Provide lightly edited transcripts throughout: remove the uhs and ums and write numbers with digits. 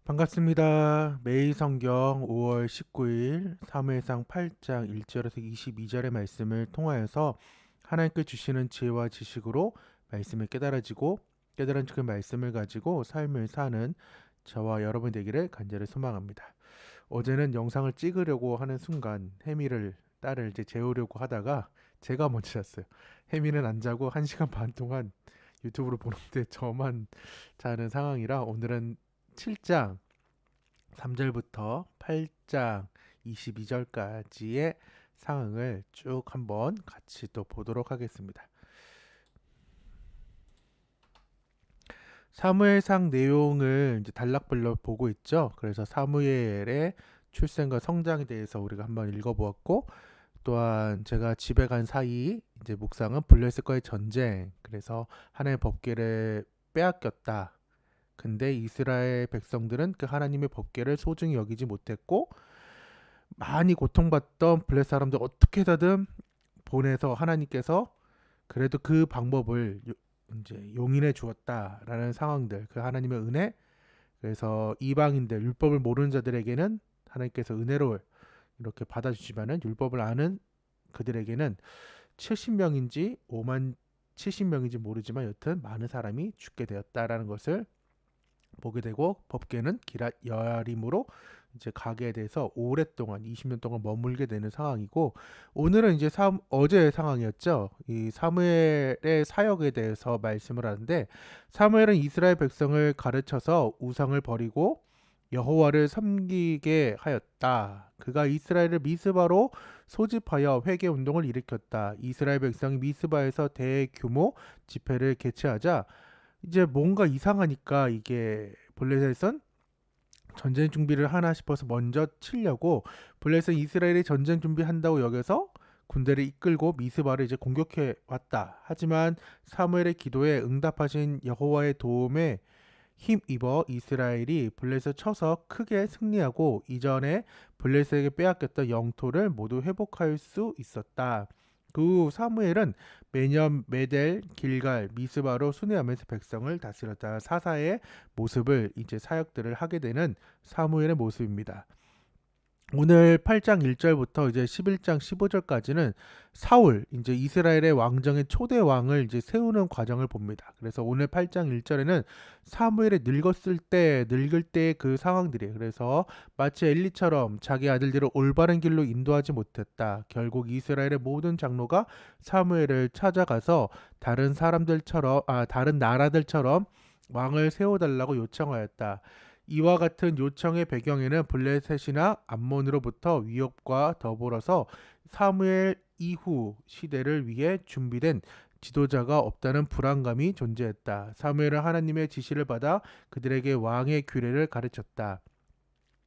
반갑습니다. 매일 성경 5월 19일 사무엘상 8장 1절에서 22절의 말씀을 통하여서 하나님께 주시는 지혜와 지식으로 말씀을 깨달아지고 깨달은 그 말씀을 가지고 삶을 사는 저와 여러분 되기를 간절히 소망합니다. 어제는 영상을 찍으려고 하는 순간 혜미를 딸을 이제 재우려고 하다가 제가 먼저 잤어요. 혜미는 안 자고 1시간 반 동안 유튜브를 보는데 저만 자는 상황이라 오늘은 7장 3절부터 8장 22절까지의 상황을 쭉 한번 같이 또 보도록 하겠습니다. 사무엘상 내용을 이제 단락별로 보고 있죠. 그래서 사무엘의 출생과 성장에 대해서 우리가 한번 읽어보았고, 또한 제가 집에 간 사이 이제 묵상은 블레셋과의 전쟁, 그래서 하나님의 법궤를 빼앗겼다. 근데 이스라엘 백성들은 그 하나님의 법궤를 소중히 여기지 못했고 많이 고통받던 블레셋 사람들 어떻게 해서든 보내서 하나님께서 그래도 그 방법을 이제 용인해 주었다라는 상황들, 그 하나님의 은혜. 그래서 이방인들 율법을 모르는 자들에게는 하나님께서 은혜로 이렇게 받아주지만은 율법을 아는 그들에게는 70명인지 5만 70명인지 모르지만 여튼 많은 사람이 죽게 되었다라는 것을 보게 되고, 법궤는 기랏 여아림으로 이제 가게에 대해서 오랫동안 20년 동안 머물게 되는 상황이고, 오늘은 이제 어제의 상황이었죠. 이 사무엘의 사역에 대해서 말씀을 하는데, 사무엘은 이스라엘 백성을 가르쳐서 우상을 버리고 여호와를 섬기게 하였다. 그가 이스라엘을 미스바로 소집하여 회개 운동을 일으켰다. 이스라엘 백성이 미스바에서 대규모 집회를 개최하자 이제 뭔가 이상하니까 이게 블레셋은 전쟁 준비를 하나 싶어서 먼저 치려고 블레셋은 이스라엘이 전쟁 준비한다고 여겨서 군대를 이끌고 미스바를 이제 공격해 왔다. 하지만 사무엘의 기도에 응답하신 여호와의 도움에 힘입어 이스라엘이 블레셋 쳐서 크게 승리하고 이전에 블레셋에게 빼앗겼던 영토를 모두 회복할 수 있었다. 그 후 사무엘은 매년 메델, 길갈, 미스바로 순회하면서 백성을 다스렸다. 사사의 모습을 이제 사역들을 하게 되는 사무엘의 모습입니다. 오늘 8장 1절부터 이제 11장 15절까지는 사울, 이제 이스라엘의 왕정의 초대 왕을 이제 세우는 과정을 봅니다. 그래서 오늘 8장 1절에는 사무엘이 늙을 때의 그 상황들이에요. 그래서 마치 엘리처럼 자기 아들들을 올바른 길로 인도하지 못했다. 결국 이스라엘의 모든 장로가 사무엘을 찾아가서 다른 나라들처럼 왕을 세워달라고 요청하였다. 이와 같은 요청의 배경에는 블레셋이나 암몬으로부터 위협과 더불어서 사무엘 이후 시대를 위해 준비된 지도자가 없다는 불안감이 존재했다. 사무엘은 하나님의 지시를 받아 그들에게 왕의 규례를 가르쳤다.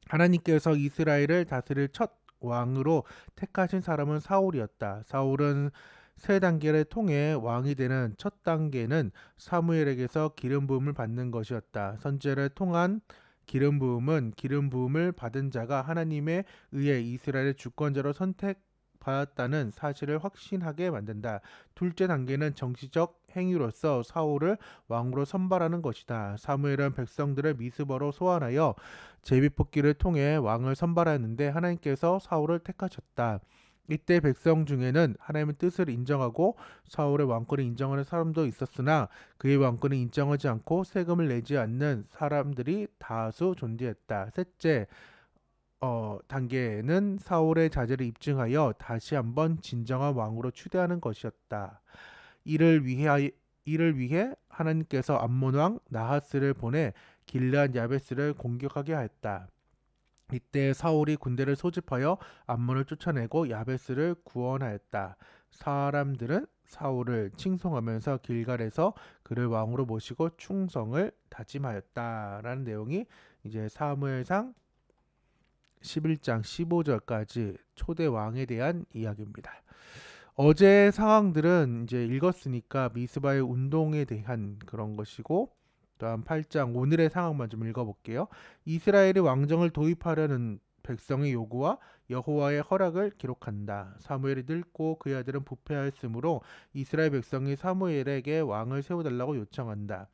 하나님께서 이스라엘을 다스릴 첫 왕으로 택하신 사람은 사울이었다. 사울은 세 단계를 통해 왕이 되는 첫 단계는 사무엘에게서 기름 부음을 받는 것이었다. 선지자를 통한 기름 부음은 기름 부음을 받은 자가 하나님에 의해 이스라엘의 주권자로 선택받았다는 사실을 확신하게 만든다. 둘째 단계는 정치적 행위로서 사울을 왕으로 선발하는 것이다. 사무엘은 백성들을 미스버로 소환하여 제비뽑기를 통해 왕을 선발하였는데 하나님께서 사울을 택하셨다. 이때 백성 중에는 하나님의 뜻을 인정하고 사울의 왕권을 인정하는 사람도 있었으나 그의 왕권을 인정하지 않고 세금을 내지 않는 사람들이 다수 존재했다. 셋째 단계는 사울의 자질을 입증하여 다시 한번 진정한 왕으로 추대하는 것이었다. 이를 위해 하나님께서 암몬 왕 나하스를 보내 길르앗 야베스를 공격하게 하였다. 이때 사울이 군대를 소집하여 암몬을 쫓아내고 야베스를 구원하였다. 사람들은 사울을 칭송하면서 길갈에서 그를 왕으로 모시고 충성을 다짐하였다라는 내용이 이제 사무엘상 11장 15절까지 초대 왕에 대한 이야기입니다. 어제 상황들은 이제 읽었으니까 미스바의 운동에 대한 그런 것이고, 다음 8장 오늘의 상황만 좀 읽어볼게요. 이스라엘이 왕정을 도입하려는 백성의 요구와 여호와의 허락을 기록한다. 사무엘이 늙고 그의 아들은 부패하였으므로 이스라엘 백성이 사무엘에게 왕을 세워달라고 요청한다.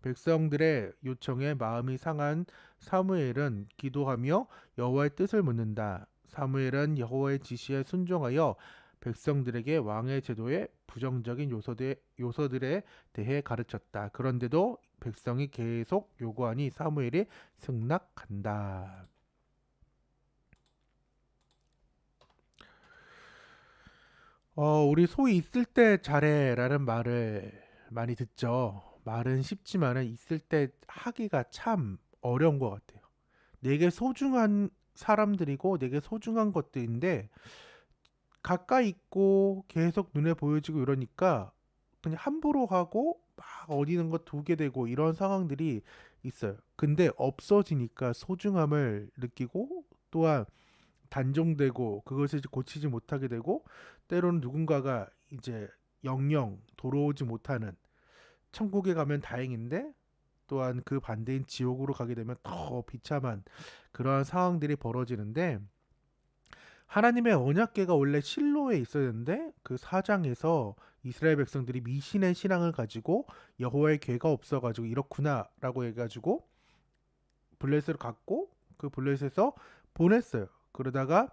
백성들의 요청에 마음이 상한 사무엘은 기도하며 여호와의 뜻을 묻는다. 사무엘은 여호와의 지시에 순종하여 백성들에게 왕의 제도의 부정적인 요소들에 대해 가르쳤다. 그런데도 백성이 계속 요구하니 사무엘이 승낙한다. 우리 소위 있을 때 잘해라는 말을 많이 듣죠. 말은 쉽지만은 있을 때 하기가 참 어려운 것 같아요. 내게 소중한 사람들이고 내게 소중한 것들인데 가까이 있고 계속 눈에 보여지고 이러니까 그냥 함부로 하고 막 어디는 거 두게 되고 이런 상황들이 있어요. 근데 없어지니까 소중함을 느끼고 또한 단종되고 그것을 이제 고치지 못하게 되고 때로는 누군가가 이제 영영 돌아오지 못하는 천국에 가면 다행인데 또한 그 반대인 지옥으로 가게 되면 더 비참한 그러한 상황들이 벌어지는데 하나님의 언약궤가 원래 실로에 있었는데 그 사장에서 이스라엘 백성들이 미신의 신앙을 가지고 여호와의 궤가 없어가지고 이렇구나라고 해가지고 블레셋을 갖고 그 블레셋에서 보냈어요. 그러다가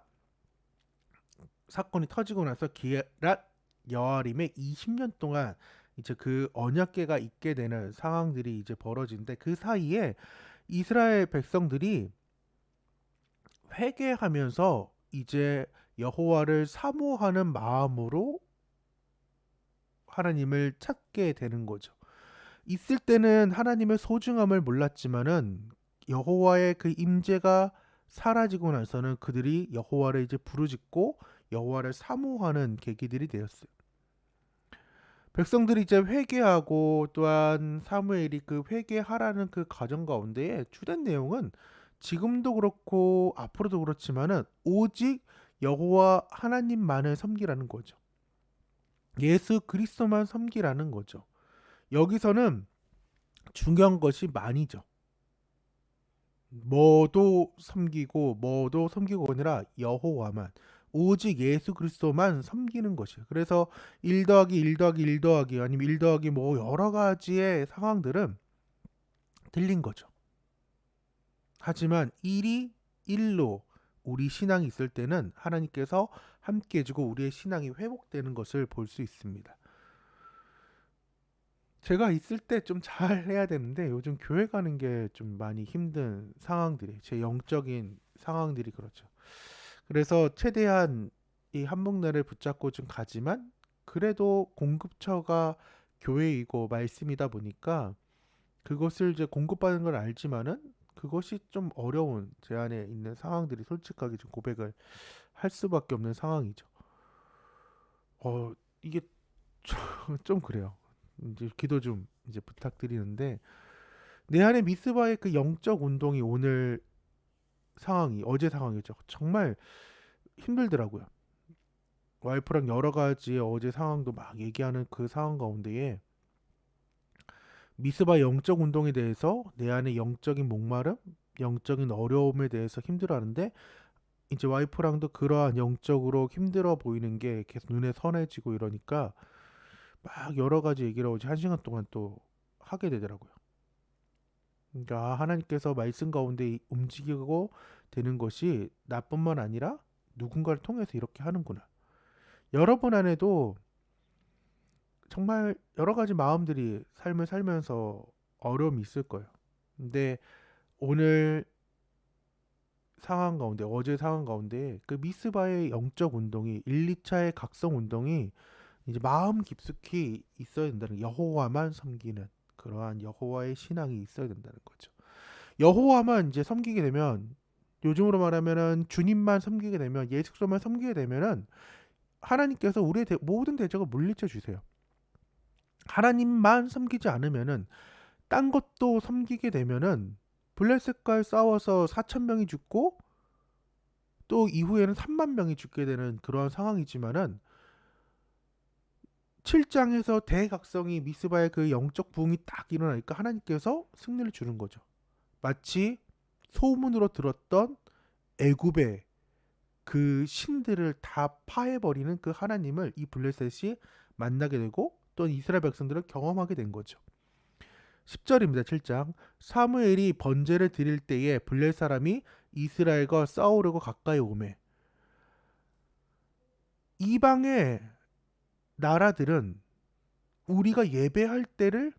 사건이 터지고 나서 기랏 여아림에 20년 동안 이제 그 언약궤가 있게 되는 상황들이 이제 벌어지는데 그 사이에 이스라엘 백성들이 회개하면서 이제 여호와를 사모하는 마음으로 하나님을 찾게 되는 거죠. 있을 때는 하나님의 소중함을 몰랐지만은 여호와의 그 임재가 사라지고 나서는 그들이 여호와를 이제 부르짖고 여호와를 사모하는 계기들이 되었어요. 백성들이 이제 회개하고 또한 사무엘이 그 회개하라는 그 과정 가운데에 주된 내용은 지금도 그렇고 앞으로도 그렇지만은 오직 여호와 하나님만을 섬기라는 거죠. 예수 그리스도만 섬기라는 거죠. 여기서는 중요한 것이 만이죠. 뭐도 섬기고 아니라 여호와만 오직 예수 그리스도만 섬기는 것이에요. 그래서 1 더하기 1 더하기 1 더하기 아니면 1 더하기 뭐 여러 가지의 상황들은 틀린 거죠. 하지만 1이 1로 우리 신앙이 있을 때는 하나님께서 함께 해주고 우리의 신앙이 회복되는 것을 볼 수 있습니다. 제가 있을 때 좀 잘 해야 되는데 요즘 교회 가는 게 좀 많이 힘든 상황들이 제 영적인 상황들이 그렇죠. 그래서 최대한 이 한목날을 붙잡고 좀 가지만 그래도 공급처가 교회이고 말씀이다 보니까 그것을 이제 공급받는 걸 알지만은 그것이 좀 어려운 제 안에 있는 상황들이 솔직하게 좀 고백을 할 수밖에 없는 상황이죠. 이게 좀 그래요. 이제 기도 좀 이제 부탁드리는데 내 안에 미스바의 그 영적 운동이 오늘 상황이 어제 상황이죠. 정말 힘들더라고요. 와이프랑 여러 가지 어제 상황도 막 얘기하는 그 상황 가운데에 미스바 영적 운동에 대해서 내 안에 영적인 목마름, 영적인 어려움에 대해서 힘들어하는데 이제 와이프랑도 그러한 영적으로 힘들어 보이는 게 계속 눈에 선해지고 이러니까 막 여러 가지 얘기를 어제 1시간 동안 또 하게 되더라고요. 그러니까 하나님께서 말씀 가운데 움직이고 되는 것이 나뿐만 아니라 누군가를 통해서 이렇게 하는구나. 여러분 안에도 정말 여러 가지 마음들이 삶을 살면서 어려움이 있을 거예요. 근데 오늘 상황 가운데 어제 상황 가운데 그 미스바의 영적 운동이 1, 2차의 각성 운동이 이제 마음 깊숙이 있어야 된다는 여호와만 섬기는 그러한 여호와의 신앙이 있어야 된다는 거죠. 여호와만 이제 섬기게 되면 요즘으로 말하면은 주님만 섬기게 되면 예수 그리스도만 섬기게 되면은 하나님께서 우리의 모든 대적을 물리쳐 주세요. 하나님만 섬기지 않으면은 딴 것도 섬기게 되면은 블레셋과 싸워서 4천 명이 죽고 또 이후에는 3만 명이 죽게 되는 그러한 상황이지만은 7장에서 대각성이 미스바의 그 영적 부흥이 딱 일어나니까 하나님께서 승리를 주는 거죠. 마치 소문으로 들었던 애굽의 그 신들을 다 파해버리는 그 하나님을 이 블레셋이 만나게 되고 또 이스라엘 백성들을 경험하게 된 거죠. 10절입니다. 7장. 사무엘이 번제를 드릴 때에 블레 사람이 이스라엘과 싸우려고 가까이 오매. 이방의 나라들은 우리가 예배할 때를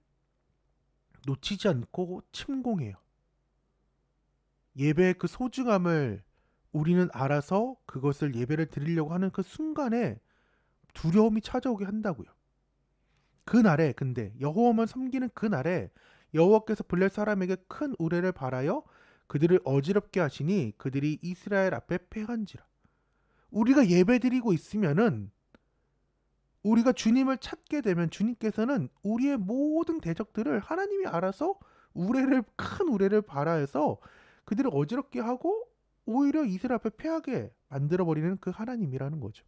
놓치지 않고 침공해요. 예배의 그 소중함을 우리는 알아서 그것을 예배를 드리려고 하는 그 순간에 두려움이 찾아오게 한다고요. 그날에 근데 여호와만 섬기는 그날에 여호와께서 블레 사람에게 큰 우레를 발하여 그들을 어지럽게 하시니 그들이 이스라엘 앞에 패한지라. 우리가 예배드리고 있으면은 우리가 주님을 찾게 되면 주님께서는 우리의 모든 대적들을 하나님이 알아서 큰 우레를 발하여서 그들을 어지럽게 하고 오히려 이스라엘 앞에 패하게 만들어버리는 그 하나님이라는 거죠.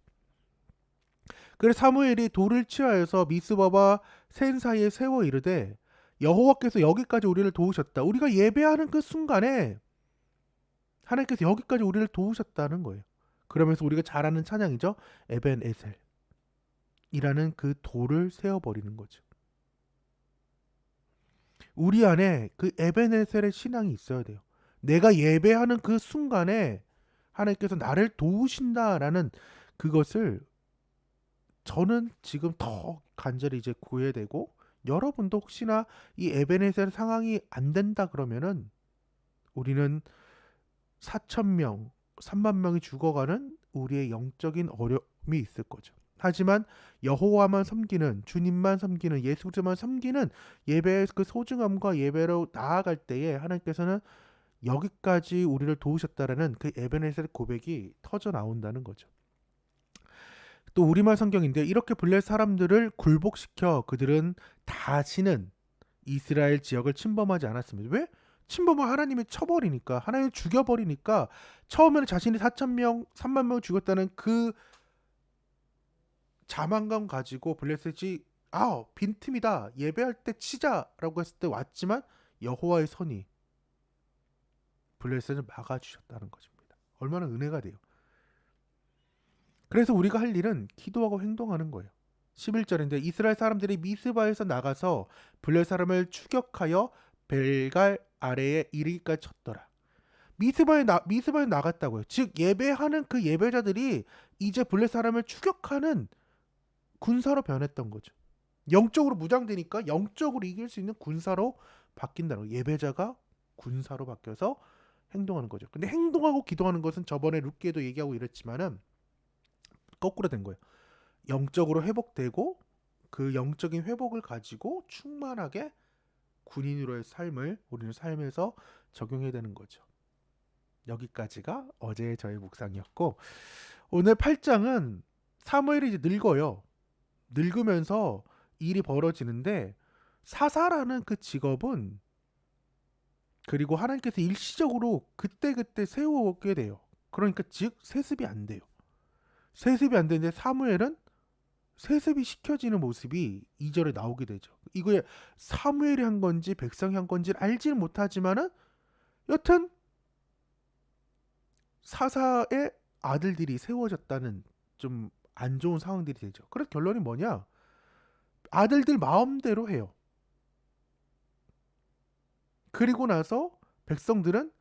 그래서 사무엘이 돌을 취하여서 미스바와 센 사이에 세워 이르되 여호와께서 여기까지 우리를 도우셨다. 우리가 예배하는 그 순간에 하나님께서 여기까지 우리를 도우셨다는 거예요. 그러면서 우리가 잘 아는 찬양이죠. 에벤에셀이라는 그 돌을 세워버리는 거죠. 우리 안에 그 에벤에셀의 신앙이 있어야 돼요. 내가 예배하는 그 순간에 하나님께서 나를 도우신다라는 그것을 저는 지금 더 간절히 이제 구해야 되고, 여러분도 혹시나 이 에베네셀 상황이 안 된다 그러면은 우리는 4,000명, 3만 명이 죽어가는 우리의 영적인 어려움이 있을 거죠. 하지만 여호와만 섬기는, 주님만 섬기는, 예수 그리스도만 섬기는 예배의 그 소중함과 예배로 나아갈 때에 하나님께서는 여기까지 우리를 도우셨다라는 그 에베네셀 고백이 터져 나온다는 거죠. 또 우리말 성경인데 이렇게 블레 사람들을 굴복시켜 그들은 다시는 이스라엘 지역을 침범하지 않았습니다. 왜? 침범을 하나님이 쳐버리니까, 하나님이 죽여버리니까. 처음에는 자신이 4,000명, 3만 명 죽였다는 그 자만감 가지고 블레셋이 빈틈이다, 예배할 때 치자라고 했을 때 왔지만 여호와의 선이 블레셋을 막아주셨다는 것입니다. 얼마나 은혜가 돼요. 그래서 우리가 할 일은 기도하고 행동하는 거예요. 11절인데 이스라엘 사람들이 미스바에서 나가서 블레 사람을 추격하여 벨갈 아래에 이르기까지 쳤더라. 미스바에 나갔다고요. 즉 예배하는 그 예배자들이 이제 블레 사람을 추격하는 군사로 변했던 거죠. 영적으로 무장되니까 영적으로 이길 수 있는 군사로 바뀐다는 거예요. 예배자가 군사로 바뀌어서 행동하는 거죠. 근데 행동하고 기도하는 것은 저번에 룻기에도 얘기하고 이랬지만은 거꾸로 된 거예요. 영적으로 회복되고 그 영적인 회복을 가지고 충만하게 군인으로의 삶을 우리는 삶에서 적용해야 되는 거죠. 여기까지가 어제의 저의 묵상이었고, 오늘 8장은 사무엘이 이제 늙어요. 늙으면서 일이 벌어지는데 사사라는 그 직업은, 그리고 하나님께서 일시적으로 그때그때 세우게 돼요. 그러니까 즉 세습이 안 돼요. 세습이 안 되는데 사무엘은 세습이 시켜지는 모습이 2절에 나오게 되죠. 이거에 사무엘이 한 건지 백성이 한 건지를 알지는 못하지만은 여튼 사사의 아들들이 세워졌다는 좀 안 좋은 상황들이 되죠. 그래서 결론이 뭐냐? 아들들 마음대로 해요. 그리고 나서 백성들은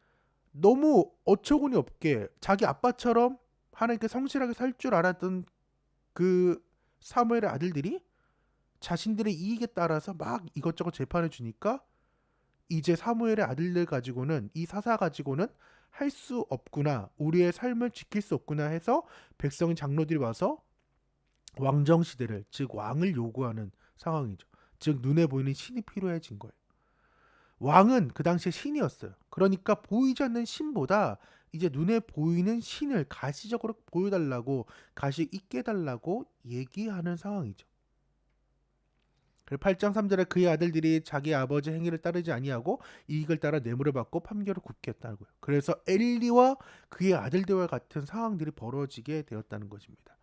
너무 어처구니 없게 자기 아빠처럼 하나님께 성실하게 살 줄 알았던 그 사무엘의 아들들이 자신들의 이익에 따라서 막 이것저것 재판해 주니까 이제 사무엘의 아들들 가지고는, 이 사사 가지고는 할 수 없구나, 우리의 삶을 지킬 수 없구나 해서 백성인 장로들이 와서 왕정 시대를, 즉 왕을 요구하는 상황이죠. 즉 눈에 보이는 신이 필요해진 거예요. 왕은 그 당시에 신이었어요. 그러니까 보이지 않는 신보다 이제 눈에 보이는 신을 가시적으로 보여달라고, 가시 있게 해달라고 얘기하는 상황이죠. 8장 3절에 그의 아들들이 자기 아버지 행위를 따르지 아니하고 이익을 따라 뇌물을 받고 판결을 굽게 했다고요. 그래서 엘리와 그의 아들들과 같은 상황들이 벌어지게 되었다는 것입니다.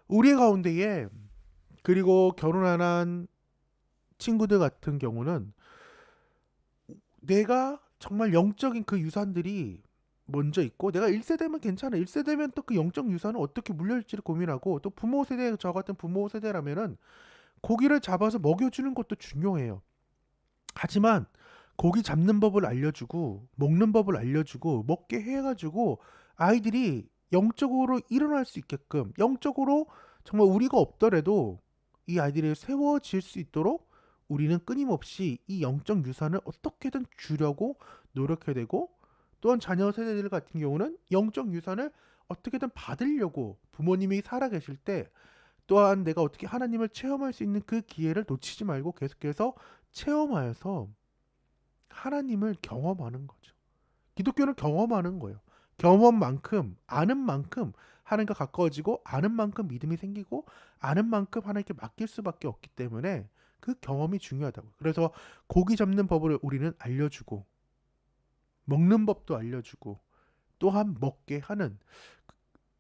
우리 가운데에, 그리고 결혼 안 한 친구들 같은 경우는 내가 정말 영적인 그 유산들이 먼저 있고, 내가 1세대면 괜찮아, 1세대면 또 그 영적 유산을 어떻게 물려줄지를 고민하고, 또 부모 세대, 저 같은 부모 세대라면은 고기를 잡아서 먹여주는 것도 중요해요. 하지만 고기 잡는 법을 알려주고 먹는 법을 알려주고 먹게 해가지고 아이들이 영적으로 일어날 수 있게끔, 영적으로 정말 우리가 없더라도 이 아이들이 세워질 수 있도록 우리는 끊임없이 이 영적 유산을 어떻게든 주려고 노력해야 되고, 또한 자녀 세대들 같은 경우는 영적 유산을 어떻게든 받으려고 부모님이 살아계실 때 또한 내가 어떻게 하나님을 체험할 수 있는 그 기회를 놓치지 말고 계속해서 체험하여서 하나님을 경험하는 거죠. 기독교는 경험하는 거예요. 경험만큼, 아는 만큼 하나님과 가까워지고, 아는 만큼 믿음이 생기고, 아는 만큼 하나님께 맡길 수밖에 없기 때문에 그 경험이 중요하다고. 그래서 고기 잡는 법을 우리는 알려주고, 먹는 법도 알려주고, 또한 먹게 하는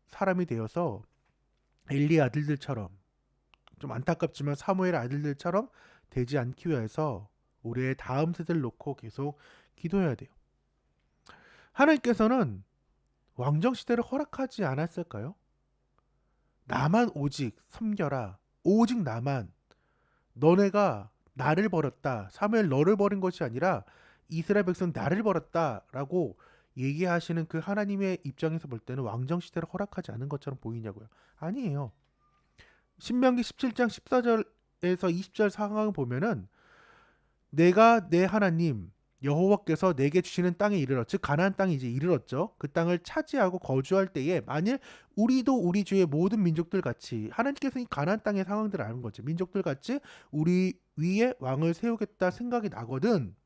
사람이 되어서 엘리 아들들처럼, 좀 안타깝지만 사무엘 아들들처럼 되지 않기 위해서 우리의 다음 세대를 놓고 계속 기도해야 돼요. 하나님께서는 왕정 시대를 허락하지 않았을까요? 나만 오직 섬겨라. 오직 나만. 너네가 나를 버렸다. 사무엘 너를 버린 것이 아니라 이스라엘 백성 나를 버렸다라고 얘기하시는 그 하나님의 입장에서 볼 때는 왕정 시대를 허락하지 않은 것처럼 보이냐고요. 아니에요. 신명기 17장 14절에서 20절 상황을 보면은 내가 내 하나님 여호와께서 내게 주시는 땅에 이르러, 즉 가나안 땅에 이제 이르렀죠. 그 땅을 차지하고 거주할 때에 만일 우리도 우리 주의 모든 민족들 같이, 하나님께서 이 가나안 땅의 상황들을 아는 거죠. 민족들 같이 우리 위에 왕을 세우겠다 생각이 나거든.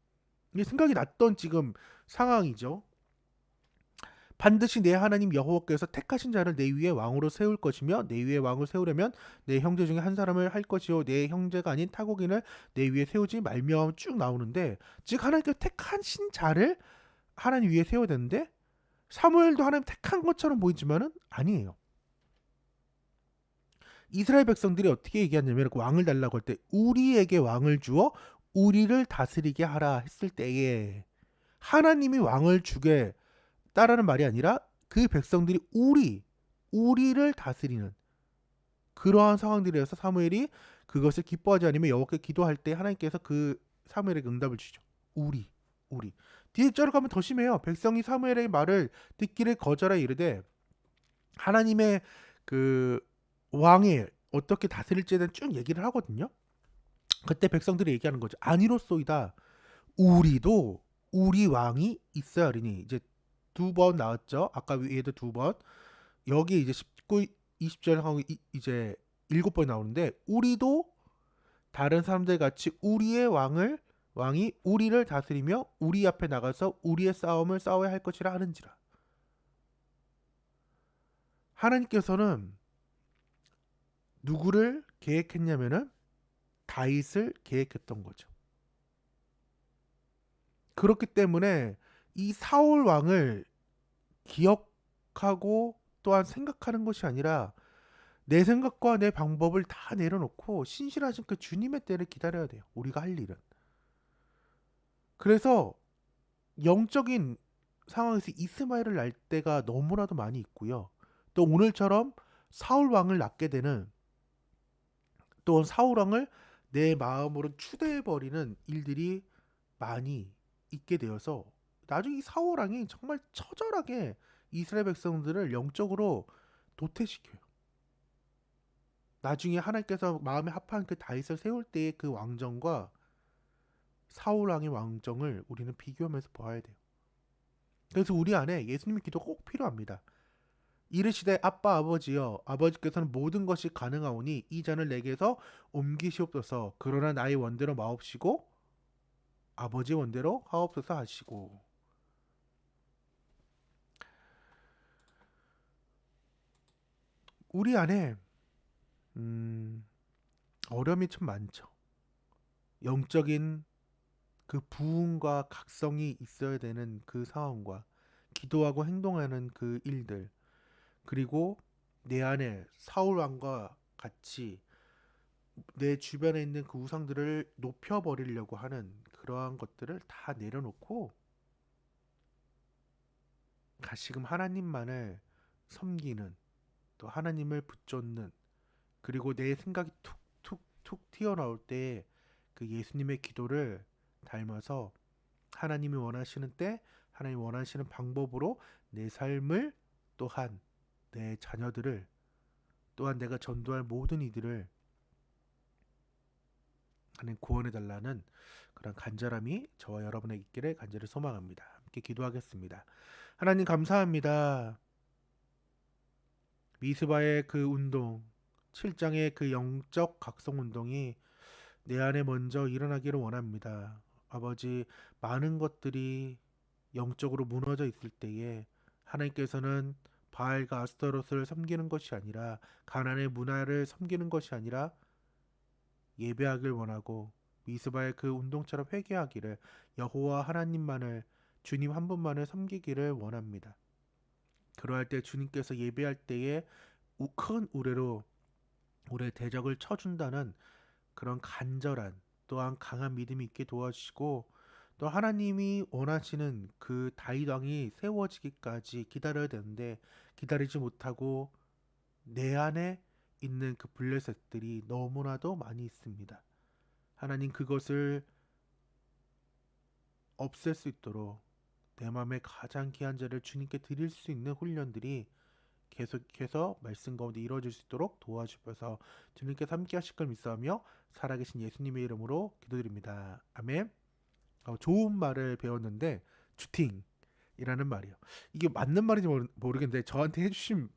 이게 생각이 났던 지금 상황이죠. 반드시 내 하나님 여호와께서 택하신 자를 내 위에 왕으로 세울 것이며, 내 위에 왕을 세우려면 내 형제 중에 한 사람을 할 것이요 내 형제가 아닌 타국인을 내 위에 세우지 말며 쭉 나오는데, 즉 하나님께서 택하신 자를 하나님 위에 세워야 되는데 사무엘도 하나님 택한 것처럼 보이지만은 아니에요. 이스라엘 백성들이 어떻게 얘기하냐면 왕을 달라고 할 때 우리에게 왕을 주어 우리를 다스리게 하라 했을 때에 하나님이 왕을 주게 따라는 말이 아니라 그 백성들이 우리를 다스리는 그러한 상황들이어서 사무엘이 그것을 기뻐하지 않으면 여호와께 기도할 때 하나님께서 그 사무엘에게 응답을 주죠. 우리 뒤에 절을 가면 더 심해요. 백성이 사무엘의 말을 듣기를 거절하여 이르되 하나님의 그 왕이 어떻게 다스릴지에 대한 쭉 얘기를 하거든요. 그때 백성들이 얘기하는 거죠. 아니로소이다. 우리도 우리 왕이 있어야 하리니. 이제 두 번 나왔죠. 아까 위에도 두 번. 여기 이제 19, 20절 하고 이제 7번 나오는데 우리도 다른 사람들 같이 우리의 왕이 우리를 다스리며 우리 앞에 나가서 우리의 싸움을 싸워야 할 것이라 하는지라. 하나님께서는 누구를 계획했냐면은 다윗을 계획했던 거죠. 그렇기 때문에 이 사울 왕을 기억하고 또한 생각하는 것이 아니라 내 생각과 내 방법을 다 내려놓고 신실하신 그 주님의 때를 기다려야 돼요. 우리가 할 일은. 그래서 영적인 상황에서 이스마엘을 낳을 때가 너무나도 많이 있고요. 또 오늘처럼 사울 왕을 낳게 되는, 또 사울 왕을 내 마음으로 추대해 버리는 일들이 많이 있게 되어서 나중에 이 사울 왕이 정말 처절하게 이스라엘 백성들을 영적으로 도태시켜요. 나중에 하나님께서 마음에 합한 그 다윗을 세울 때의 그 왕정과 사울 왕의 왕정을 우리는 비교하면서 보아야 돼요. 그래서 우리 안에 예수님의 기도가 꼭 필요합니다. 이르시되 아빠 아버지여, 아버지께서는 모든 것이 가능하오니 이 잔을 내게서 옮기시옵소서. 그러나 나의 원대로 마옵시고 아버지 원대로 하옵소서 하시고. 우리 안에 어려움이 참 많죠. 영적인 그 부흥과 각성이 있어야 되는 그 상황과 기도하고 행동하는 그 일들, 그리고 내 안에 사울 왕과 같이 내 주변에 있는 그 우상들을 높여버리려고 하는 그러한 것들을 다 내려놓고 다시금 하나님만을 섬기는, 또 하나님을 붙잡는, 그리고 내 생각이 툭툭툭 튀어나올 때 그 예수님의 기도를 닮아서 하나님이 원하시는 때 하나님이 원하시는 방법으로 내 삶을 또한 내 자녀들을 또한 내가 전도할 모든 이들을 하나님 구원해 달라는 그런 간절함이 저와 여러분에게 있기를 간절히 소망합니다. 함께 기도하겠습니다. 하나님 감사합니다. 미스바의 그 운동, 7장의 그 영적 각성 운동이 내 안에 먼저 일어나기를 원합니다. 아버지, 많은 것들이 영적으로 무너져 있을 때에 하나님께서는 바알과 아스타롯을 섬기는 것이 아니라 가나안의 문화를 섬기는 것이 아니라 예배하길 원하고 미스바의 그 운동처럼 회개하기를 여호와 하나님만을 주님 한 분만을 섬기기를 원합니다. 그러할 때 주님께서 예배할 때에 큰 우레로 우리의 대적을 쳐준다는 그런 간절한 또한 강한 믿음이 있게 도와주시고 또 하나님이 원하시는 그 다윗 왕이 세워지기까지 기다려야 되는데 기다리지 못하고 내 안에 있는 그 블레셋들이 너무나도 많이 있습니다. 하나님 그것을 없앨 수 있도록 내 마음의 가장 귀한 자를 주님께 드릴 수 있는 훈련들이 계속해서 말씀 가운데 이루어질 수 있도록 도와주셔서 주님께서 함께 하실 걸 믿사오며 살아계신 예수님의 이름으로 기도드립니다. 아멘. 좋은 말을 배웠는데 주팅이라는 말이요. 이게 맞는 말인지 모르겠는데 저한테 해주신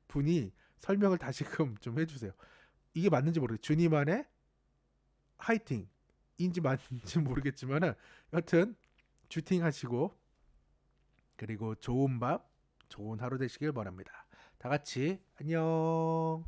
분이 설명을 다시금 좀 해주세요. 이게 맞는지 모르겠어요. 주님 안에 화이팅인지 맞는지 모르겠지만은 여튼 주팅 하시고 그리고 좋은 밤 좋은 하루 되시길 바랍니다. 다 같이 안녕.